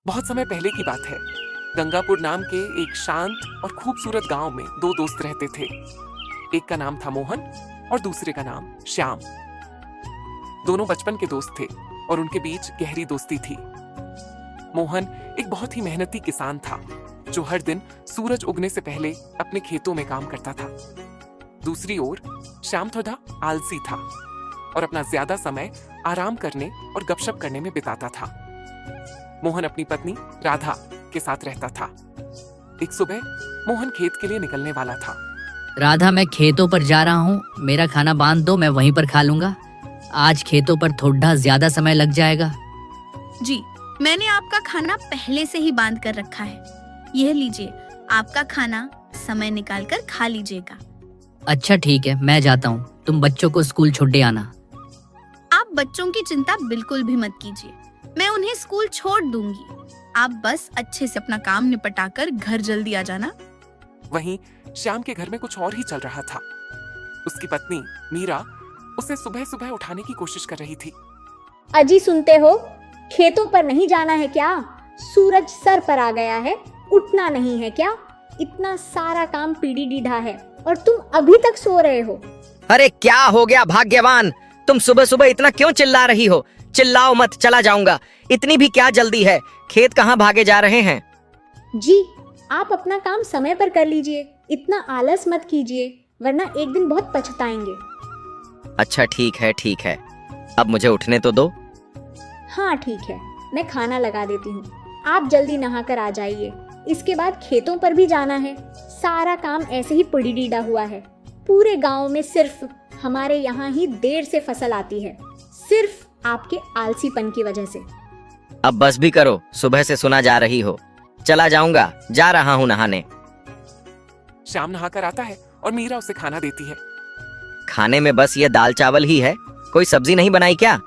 बहुत समय पहले की बात है। गंगापुर नाम के एक शांत और खूबसूरत गांव में दो दोस्त रहते थे। एक का नाम था मोहन और दूसरे का नाम श्याम। दोनों बचपन के दोस्त थे और उनके बीच गहरी दोस्ती थी। मोहन एक बहुत ही मेहनती किसान था जो हर दिन सूरज उगने से पहले अपने खेतों में काम करता था। दूसरी ओर श्याम थोड़ा आलसी था और अपना ज्यादा समय आराम करने और गपशप करने में बिताता था। मोहन अपनी पत्नी राधा के साथ रहता था। एक सुबह मोहन खेत के लिए निकलने वाला था। राधा, मैं खेतों पर जा रहा हूँ, मेरा खाना बांध दो, मैं वहीं पर खा लूंगा। आज खेतों पर थोड़ा ज्यादा समय लग जाएगा। जी, मैंने आपका खाना पहले से ही बांध कर रखा है। यह लीजिए, आपका खाना समय निकाल कर खा लीजिएगा। अच्छा ठीक है, मैं जाता हूँ, तुम बच्चों को स्कूल छोड़ दे आना। आप बच्चों की चिंता बिल्कुल भी मत कीजिए, मैं उन्हें स्कूल छोड़ दूंगी। आप बस अच्छे से अपना काम निपटा कर घर जल्दी आ जाना। वहीं श्याम के घर में कुछ और ही चल रहा था। उसकी पत्नी मीरा उसे सुबह सुबह उठाने की कोशिश कर रही थी। अजी सुनते हो, खेतों पर नहीं जाना है क्या? सूरज सर पर आ गया है, उठना नहीं है क्या? इतना सारा काम पीढ़ी डीढ़ा है और तुम अभी तक सो रहे हो। अरे क्या हो गया भाग्यवान, तुम सुबह सुबह इतना क्यों चिल्ला रही हो? चिल्लाओ मत, चला जाऊंगा। इतनी भी क्या जल्दी है? खेत कहाँ भागे जा रहे हैं? जी, आप अपना काम समय पर कर लीजिए, इतना आलस मत कीजिए वरना एक दिन बहुत पछताएंगे। अच्छा ठीक है, अब मुझे उठने तो दो। हाँ ठीक है, मैं खाना लगा देती हूँ, आप जल्दी नहा कर आ जाइए। इसके बाद खेतों पर भी जाना है। सारा काम ऐसे ही पड़ी डीडा हुआ है। पूरे गांव में सिर्फ हमारे यहाँ ही देर से फसल आती है, सिर्फ आपके आलसीपन की वजह से। अब बस भी करो, सुबह से सुना जा रही हो। चला जाऊंगा, जा रहा हूँ नहाने। श्याम नहाकर आता है और मीरा उसे खाना देती है। खाने में बस ये दाल चावल ही है, कोई सब्जी नहीं बनाई क्या?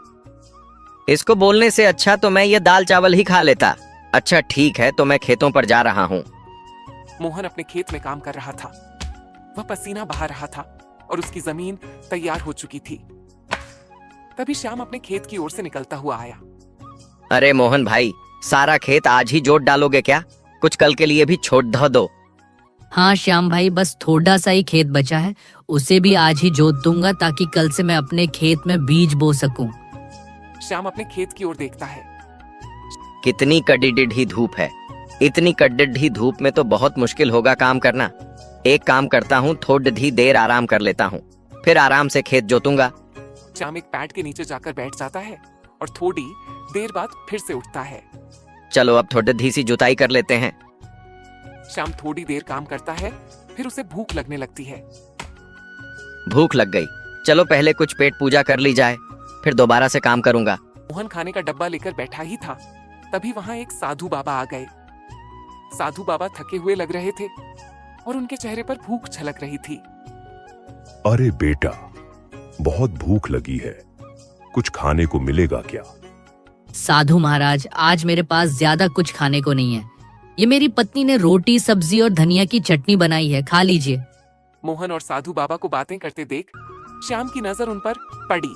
इसको बोलने से अच्छा तो मैं ये दाल चावल ही खा लेता। अच्छा ठीक है, तो मैं खेतों पर जा रहा हूँ। मोहन अपने खेत में काम कर रहा था। वह पसीना बहा रहा था और उसकी जमीन तैयार हो चुकी थी। तभी श्याम अपने खेत की ओर से निकलता हुआ आया। अरे मोहन भाई, सारा खेत आज ही जोत डालोगे क्या? कुछ कल के लिए भी छोड़ दो। हाँ श्याम भाई, बस थोड़ा सा ही खेत बचा है, उसे भी आज ही जोत दूंगा ताकि कल से मैं अपने खेत में बीज बो सकूं। श्याम अपने खेत की ओर देखता है। कितनी कड़िडढ़ी धूप है। इतनी कड़िडढ़ी धूप में तो बहुत मुश्किल होगा काम करना। एक काम करता हूँ, थोड़ी देर आराम कर लेता हूँ, फिर आराम से खेत जोतूंगा। श्याम एक पैड के नीचे जाकर बैठ जाता है और थोड़ी देर बाद फिर से उठता है। चलो अब थोड़ी सी जुताई कर लेते हैं। श्याम थोड़ी देर काम करता है, फिर उसे भूख लगने लगती है। भूख लग गई, चलो पहले कुछ पेट पूजा कर ली जाए, फिर दोबारा से काम करूंगा। मोहन खाने का डब्बा लेकर बैठा ही था, तभी वहां एक साधु बाबा आ गए। साधु बाबा थके हुए लग रहे थे और उनके चेहरे पर भूख झलक रही थी। अरे बेटा, बहुत भूख लगी है, कुछ खाने को मिलेगा क्या? साधु महाराज, आज मेरे पास ज्यादा कुछ खाने को नहीं है। ये मेरी पत्नी ने रोटी, सब्जी और धनिया की चटनी बनाई है, खा लीजिए। मोहन और साधु बाबा को बातें करते देख श्याम की नजर उन पर पड़ी।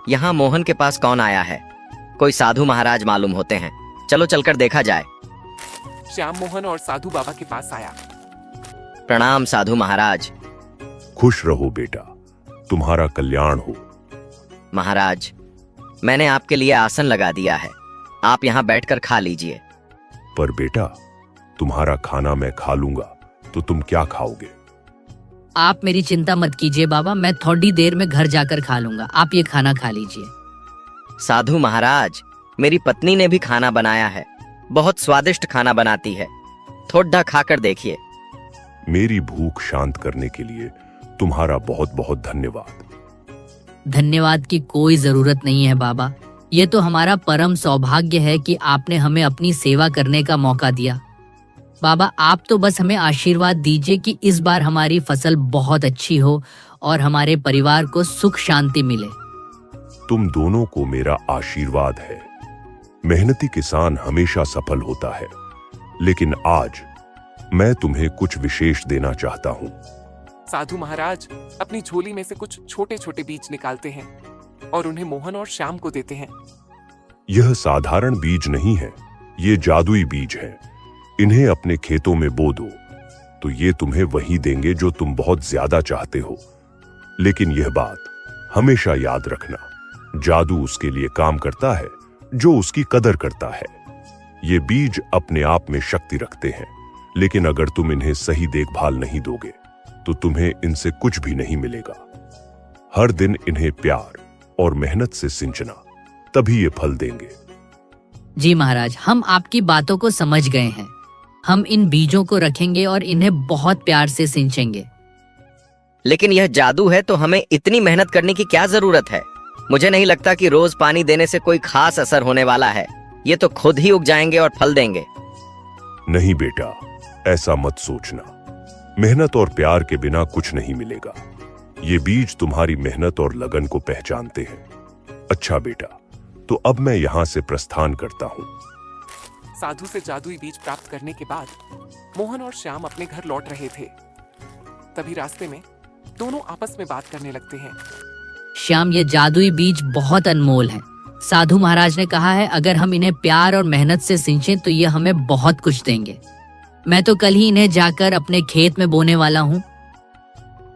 यहाँ मोहन के पास कौन आया है? कोई साधु महाराज मालूम होते हैं, चलो चलकर देखा जाए। श्याम मोहन और साधु बाबा के पास आया। प्रणाम साधु महाराज। खुश रहो बेटा, तुम्हारा कल्याण हो। महाराज, मैंने आपके लिए आसन लगा दिया है, आप यहाँ बैठकर खा लीजिए। पर बेटा, तुम्हारा खाना मैं खा लूंगा तो तुम क्या खाओगे? आप मेरी चिंता मत कीजिए बाबा, मैं थोड़ी देर में घर जाकर खा लूंगा, आप ये खाना खा लीजिए। साधु महाराज, मेरी पत्नी ने भी खाना बनाया है, बहुत स्वादिष्ट खाना बनाती है, थोड़ा खाकर देखिए। मेरी भूख शांत करने के लिए तुम्हारा बहुत बहुत धन्यवाद। धन्यवाद की कोई जरूरत नहीं है बाबा, ये तो हमारा परम सौभाग्य है कि आपने हमें अपनी सेवा करने का मौका दिया। बाबा, आप तो बस हमें आशीर्वाद दीजिए कि इस बार हमारी फसल बहुत अच्छी हो और हमारे परिवार को सुख शांति मिले। तुम दोनों को मेरा आशीर्वाद है। मेहनती किसान हमेशा सफल होता है, लेकिन आज मैं तुम्हें कुछ विशेष देना चाहता हूँ। साधु महाराज अपनी झोली में से कुछ छोटे छोटे बीज निकालते हैं और उन्हें मोहन और श्याम को देते हैं। यह साधारण बीज नहीं है, ये जादुई बीज हैं। इन्हें अपने खेतों में बो दो तो ये तुम्हें वही देंगे जो तुम बहुत ज्यादा चाहते हो। लेकिन यह बात हमेशा याद रखना, जादू उसके लिए काम करता है जो उसकी कदर करता है। ये बीज अपने आप में शक्ति रखते हैं, लेकिन अगर तुम इन्हें सही देखभाल नहीं दोगे तो तुम्हें इनसे कुछ भी नहीं मिलेगा। हर दिन इन्हें प्यार और मेहनत से सिंचना, तभी ये फल देंगे। जी महाराज, हम आपकी बातों को समझ गए हैं। हम इन बीजों को रखेंगे और इन्हें बहुत प्यार से सिंचेंगे। लेकिन यह जादू है तो हमें इतनी मेहनत करने की क्या जरूरत है? मुझे नहीं लगता कि रोज पानी देने से कोई खास असर होने वाला है। ये तो खुद ही उग जाएंगे और फल देंगे। नहीं बेटा, ऐसा मत सोचना। मेहनत और प्यार के बिना कुछ नहीं मिलेगा। ये बीज तुम्हारी मेहनत और लगन को पहचानते हैं। अच्छा बेटा, तो अब मैं यहाँ से प्रस्थान करता हूँ। साधु से जादुई बीज प्राप्त करने के बाद मोहन और श्याम अपने घर लौट रहे थे। तभी रास्ते में दोनों आपस में बात करने लगते हैं। श्याम, ये जादुई बीज बहुत अनमोल हैं। साधु महाराज ने कहा है अगर हम इन्हें प्यार और मेहनत से सिंचें तो ये हमें बहुत कुछ देंगे। मैं तो कल ही इन्हें जाकर अपने खेत में बोने वाला हूँ।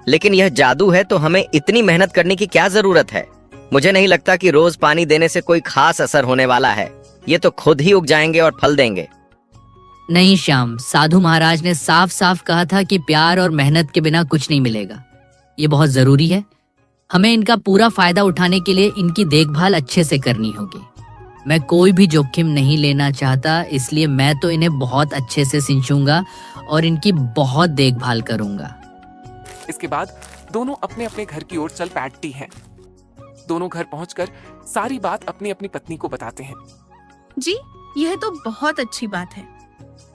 लेकिन यह जादू है तो हमें इतनी मेहनत करने की क्या जरूरत है? मुझे नहीं लगता कि रोज पानी देने से कोई खास असर होने वाला है। ये तो खुद ही उग जाएंगे और फल देंगे। नहीं श्याम, साधु महाराज ने साफ साफ कहा था कि प्यार और मेहनत के बिना कुछ नहीं मिलेगा। ये बहुत जरूरी है। हमें इनका पूरा फायदा उठाने के लिए इनकी देखभाल अच्छे से करनी होगी। मैं कोई भी जोखिम नहीं लेना चाहता, इसलिए मैं तो इन्हें बहुत अच्छे से सिंचूंगा और इनकी बहुत देखभाल करूंगा। इसके बाद दोनों अपने अपने घर की ओर चल बैठती हैं। दोनों घर पहुंचकर सारी बात अपनी अपनी पत्नी को बताते हैं। जी, यह तो बहुत अच्छी बात है।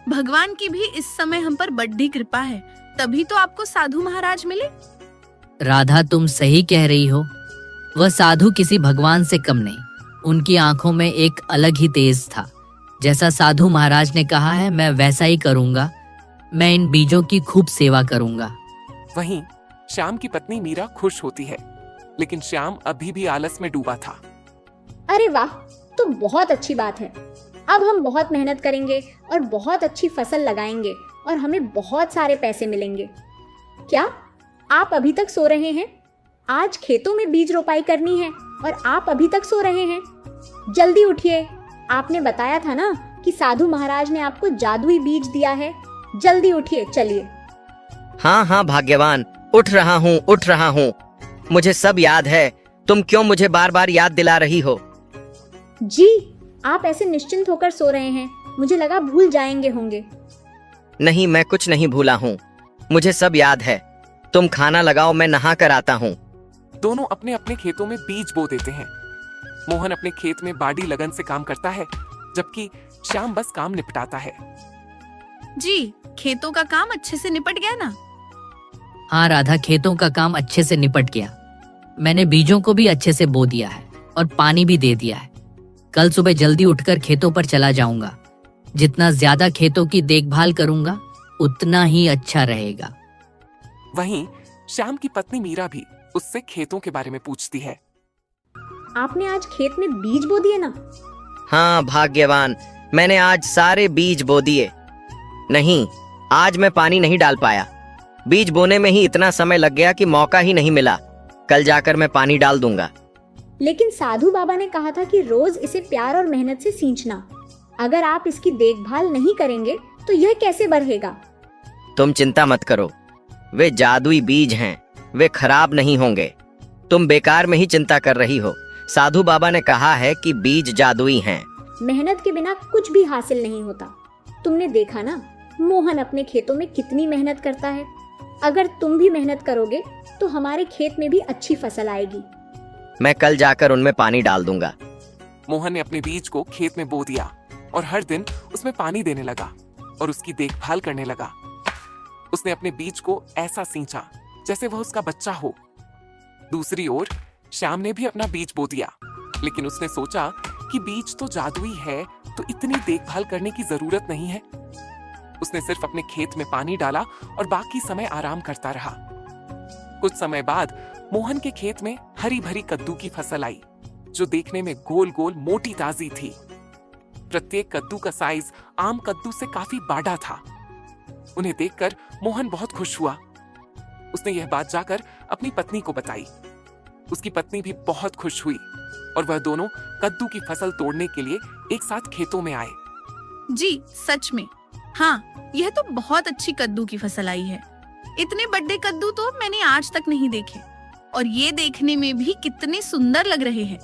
भगवान की भी इस समय हम पर बड़ी कृपा है, तभी तो आपको साधु महाराज मिले। राधा, तुम सही कह रही हो। वह साधु किसी भगवान से कम नहीं। उनकी आंखों में एक अलग ही तेज था। जैसा साधु महाराज ने कहा है मैं वैसा ही करूंगा। मैं इन बीजों की खूब सेवा करूंगा। वहीं श्याम की पत्नी मीरा खुश होती है, लेकिन श्याम अभी भी आलस में डूबा था। अरे वाह, तो बहुत अच्छी बात है। अब हम बहुत मेहनत करेंगे और बहुत अच्छी फसल लगाएंगे और हमें बहुत सारे पैसे मिलेंगे। क्या आप अभी तक सो रहे हैं? आज खेतों में बीज रोपाई करनी है और आप अभी तक सो रहे हैं? जल्दी उठिए। आपने बताया था ना कि साधु महाराज ने आपको जादुई बीज दिया है। जल्दी उठिए, चलिए। हाँ हाँ भाग्यवान, उठ रहा हूँ, उठ रहा हूँ। मुझे सब याद है। तुम क्यों मुझे बार बार याद दिला रही हो? जी, आप ऐसे निश्चिंत होकर सो रहे हैं, मुझे लगा भूल जाएंगे होंगे। नहीं, मैं कुछ नहीं भूला हूँ। मुझे सब याद है। तुम खाना लगाओ, मैं नहा कर आता हूँ। दोनों अपने अपने खेतों में बीज बो देते हैं। मोहन अपने खेत में बाड़ी लगन से काम करता है, जबकि श्याम बस काम निपटाता है। जी, खेतों का काम अच्छे से निपट गया ना? हाँ राधा, खेतों का काम अच्छे से निपट गया। मैंने बीजों को भी अच्छे से बो दिया है और पानी भी दे दिया है। कल सुबह जल्दी उठकर खेतों पर चला जाऊंगा। जितना ज्यादा खेतों की देखभाल करूंगा उतना ही अच्छा रहेगा। वहीं श्याम की पत्नी मीरा भी उससे खेतों के बारे में पूछती है। आपने आज खेत में बीज बो दिए ना? हाँ भाग्यवान, मैंने आज सारे बीज बो दिए। नहीं, आज मैं पानी नहीं डाल पाया। बीज बोने में ही इतना समय लग गया कि मौका ही नहीं मिला। कल जाकर मैं पानी डाल दूंगा। लेकिन साधु बाबा ने कहा था कि रोज इसे प्यार और मेहनत से सींचना। अगर आप इसकी देखभाल नहीं करेंगे तो यह कैसे बढ़ेगा? तुम चिंता मत करो, वे जादुई बीज हैं, वे खराब नहीं होंगे। तुम बेकार में ही चिंता कर रही हो। साधु बाबा ने कहा है कि बीज जादुई हैं। मेहनत के बिना कुछ भी हासिल नहीं होता। तुमने देखा ना, मोहन अपने खेतों में कितनी मेहनत करता है। अगर तुम भी मेहनत करोगे तो हमारे खेत में भी अच्छी फसल आएगी। मैं कल जाकर उनमें पानी डाल दूंगा। मोहन ने अपने बीज को खेत में बो दिया और हर दिन उसमें पानी देने लगा और उसकी देखभाल करने लगा। उसने अपने बीज को ऐसा सींचा जैसे वह उसका बच्चा हो। दूसरी ओर श्याम ने भी अपना बीज बो दिया, लेकिन उसने सोचा कि बीज तो जादुई है तो इतनी देखभाल करने की जरूरत नहीं है। उसने सिर्फ अपने खेत में पानी डाला और बाकी समय आराम करता रहा। कुछ समय बाद मोहन के खेत में हरी भरी कद्दू की फसल आई, जो देखने में गोल गोल मोटी ताजी थी। प्रत्येक कद्दू का साइज आम कद्दू से काफी बड़ा था। उन्हें देखकर मोहन बहुत खुश हुआ। उसने यह बात जाकर अपनी पत्नी को बताई। उसकी पत्नी भी बहुत खुश हुई और वह दोनों कद्दू की फसल तोड़ने के लिए एक साथ खेतों में आए। जी सच में, हाँ, यह तो बहुत अच्छी कद्दू की फसल आई है। इतने बड़े कद्दू तो मैंने आज तक नहीं देखे और ये देखने में भी कितने सुंदर लग रहे हैं।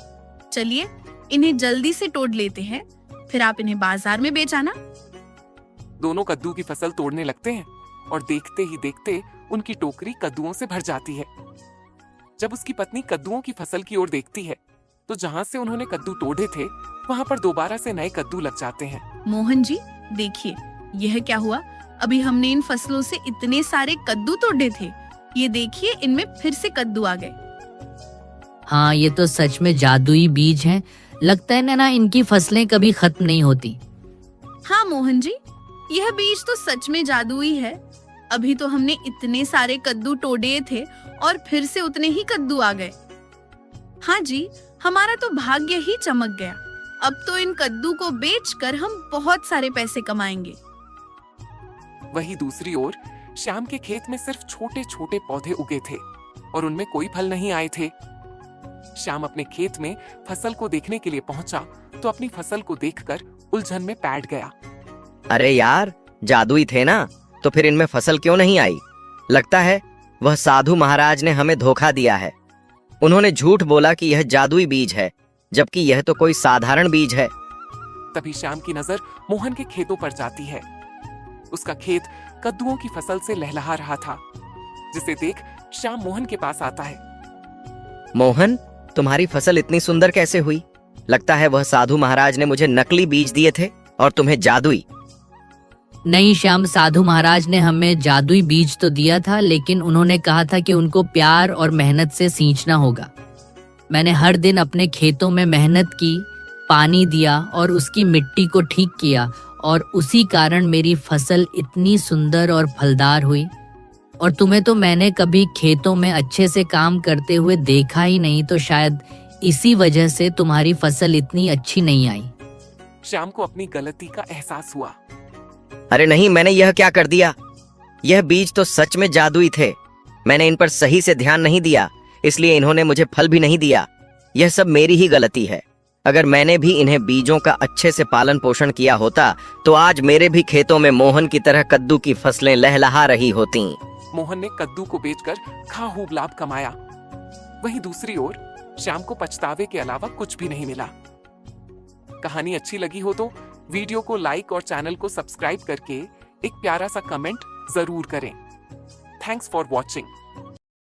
चलिए इन्हें जल्दी से तोड़ लेते हैं, फिर आप इन्हें बाजार में बेच आना। दोनों कद्दू की फसल तोड़ने लगते हैं और देखते ही देखते उनकी टोकरी कद्दुओं से भर जाती है। जब उसकी पत्नी कद्दुओं की फसल की ओर देखती है तो जहां से उन्होंने कद्दू तोड़े थे वहां पर दोबारा से नए कद्दू लग जाते हैं। मोहन जी देखिए, यह क्या हुआ? अभी हमने इन फसलों से इतने सारे कद्दू तोड़े थे, ये देखिए इनमें फिर से कद्दू आ गए। हाँ, ये तो सच में जादुई बीज हैं। लगता है ना इनकी फसलें कभी खत्म नहीं होती। हाँ मोहन जी, यह बीज तो सच में जादुई है। अभी तो हमने इतने सारे कद्दू तोड़े थे और फिर से उतने ही कद्दू आ गए। हाँ जी, हमारा तो भाग्य ही चमक गया। अब तो इन कद्दू को बेचकर हम बहुत सारे पैसे कमाएंगे। वहीं दूसरी ओर श्याम के खेत में सिर्फ छोटे छोटे पौधे उगे थे और उनमें कोई फल नहीं आए थे। श्याम अपने खेत में फसल को देखने के लिए पहुंचा तो अपनी फसल को देखकर उलझन में बैठ गया। अरे यार, जादुई थे ना, तो फिर इनमें फसल क्यों नहीं आई? लगता है वह साधु महाराज ने हमें धोखा दिया है। उन्होंने झूठ बोला कि यह जादुई बीज है, जबकि यह तो कोई साधारण बीज है। तभी श्याम की नजर मोहन के खेतों पर जाती है। उसका खेत कद्दुओं की फसल से लहलहा रहा था, जिसे देख श्याम मोहन के पास आता है। मोहन, तुम्हारी फसल इतनी सुंदर कैसे हुई? लगता है वह साधु महाराज ने मुझे नकली बीज दिए थे और तुम्हें जादुई। नहीं श्याम, साधु महाराज ने हमें जादुई बीज तो दिया था, लेकिन उन्होंने कहा था कि उनको प्यार और मेहनत से सींचना होगा। मैंने हर दिन अपने खेतों में मेहनत की, पानी दिया और उसकी मिट्टी को ठीक किया और उसी कारण मेरी फसल इतनी सुंदर और फलदार हुई। और तुम्हें तो मैंने कभी खेतों में अच्छे से काम करते हुए देखा ही नहीं, तो शायद इसी वजह से तुम्हारी फसल इतनी अच्छी नहीं आई। श्याम को अपनी गलती का एहसास हुआ। अरे नहीं, मैंने यह क्या कर दिया? यह बीज तो सच में जादुई थे। मैंने इन पर सही से ध्यान नहीं दिया, इसलिए इन्होंने मुझे फल भी नहीं दिया। यह सब मेरी ही गलती है। अगर मैंने भी इन्हें बीजों का अच्छे से पालन पोषण किया होता तो आज मेरे भी खेतों में मोहन की तरह कद्दू की फसलें लहलहा रही होती। मोहन ने कद्दू को बेचकर खूब लाभ कमाया। वहीं दूसरी ओर श्याम को पछतावे के अलावा कुछ भी नहीं मिला। कहानी अच्छी लगी हो तो वीडियो को लाइक और चैनल को सब्सक्राइब करके एक प्यारा सा कमेंट जरूर करें। Thanks for watching.